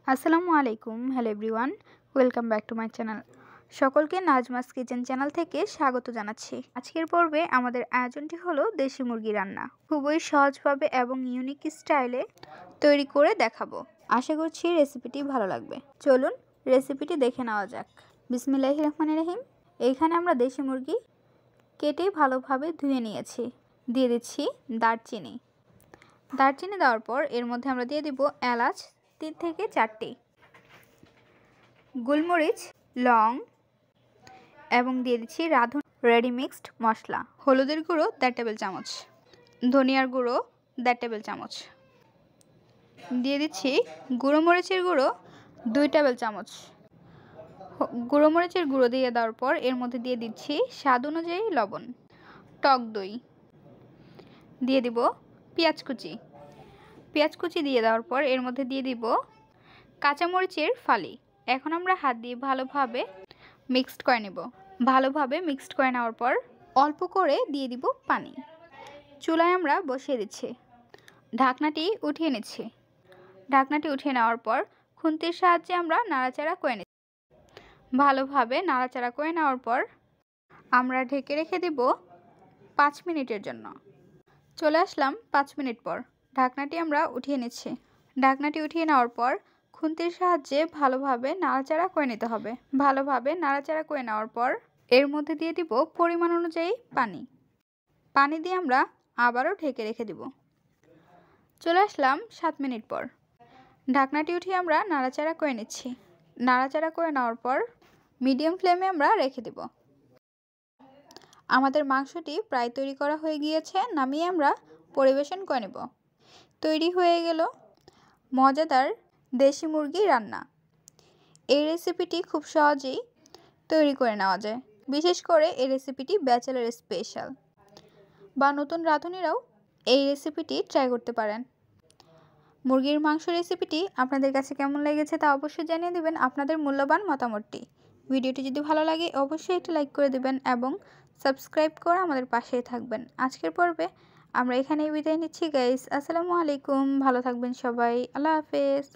আসসালামু আলাইকুম। Hello everyone, welcome back to my channel. সকলকে নাজমাস কিচেন চ্যানেল থেকে স্বাগত জানাচ্ছি। আজকের পর্বে আমাদের আয়োজনটি হলো দেশি মুরগি রান্না। খুবই সহজভাবে এবং ইউনিক স্টাইলে তৈরি করে দেখাবো। আশা করছি রেসিপিটি ভালো লাগবে। চলুন রেসিপিটি দেখে নেওয়া যাক। বিসমিল্লাহির রহমানির রহিম। এইখানে আমরা দেশি মুরগি কেটে ভালোভাবে ধুয়ে নিয়েছি। দিয়ে দিচ্ছি দারচিনি। দারচিনি দেওয়ার পর এর মধ্যে আমরা দিয়ে দিব এলাচ 3 থেকে 4টি, গোলমরিচ, লং এবং দিয়ে দিচ্ছি রাঁধুন রেডি মিক্সড মশলা। হলুদের গুঁড়ো 1.5 টেবিল চামচ, ধনিয়ার গুঁড়ো 1.5 টেবিল চামচ, দিয়ে দিচ্ছি গুঁড়ো মরিচের গুঁড়ো 2 টেবিল চামচ। গুঁড়ো মরিচের গুঁড়ো দিয়ে দেওয়ার পর এর মধ্যে দিয়ে দিচ্ছি স্বাদ অনুযায়ী লবণ, টক দই, দিয়ে দিব পেঁয়াজ কুচি। পেঁয়াজ কুচি দিয়ে দেওয়ার পর এর মধ্যে দিয়ে দিব কাঁচামরিচের ফালি। এখন আমরা হাত দিয়ে ভালোভাবে মিক্সড করে নেব। ভালোভাবে মিক্সড করে নেওয়ার পর অল্প করে দিয়ে দিব পানি। চুলায় আমরা বসিয়ে দিচ্ছি। ঢাকনাটি উঠিয়ে নিচ্ছি। ঢাকনাটি উঠিয়ে নেওয়ার পর খুন্তির সাহায্যে আমরা নাড়াচাড়া করে নিচ্ছি। ভালোভাবে নাড়াচাড়া করে নেওয়ার পর আমরা ঢেকে রেখে দিব 5 মিনিটের জন্য। চলে আসলাম 5 মিনিট পর। ঢাকনাটি আমরা উঠিয়ে নিচ্ছি। ঢাকনাটি উঠিয়ে নেওয়ার পর খুন্তির সাহায্যে ভালোভাবে নাড়াচাড়া করে নিতে হবে। ভালোভাবে নাড়াচাড়া করে নেওয়ার পর এর মধ্যে দিয়ে দিব পরিমাণ অনুযায়ী পানি। পানি দিয়ে আমরা আবারও ঢেকে রেখে দিব। চলে আসলাম 7 মিনিট পর। ঢাকনাটি উঠিয়ে আমরা নাড়াচাড়া করে নিচ্ছি। নাড়াচাড়া করে নেওয়ার পর মিডিয়াম ফ্লেমে আমরা রেখে দিব। আমাদের মাংসটি প্রায় তৈরি করা হয়ে গিয়েছে। নামিয়ে আমরা পরিবেশন করে নেব। তৈরি হয়ে গেল মজাদার দেশি মুরগি রান্না। এই রেসিপিটি খুব সহজেই তৈরি করে নেওয়া যায়। বিশেষ করে এই রেসিপিটি ব্যাচেলার স্পেশাল বা নতুন রাঁধুনিরাও এই রেসিপিটি ট্রাই করতে পারেন। মুরগির মাংস রেসিপিটি আপনাদের কাছে কেমন লেগেছে তা অবশ্যই জানিয়ে দেবেন আপনাদের মূল্যবান মতামতটি। ভিডিওটি যদি ভালো লাগে অবশ্যই একটি লাইক করে দেবেন এবং সাবস্ক্রাইব করে আমাদের পাশেই থাকবেন। আজকের পর্বে আমরা এখানেই বিদায় নিচ্ছি গাইস। আসসালামু আলাইকুম। ভালো থাকবেন সবাই। আল্লাহ হাফেজ।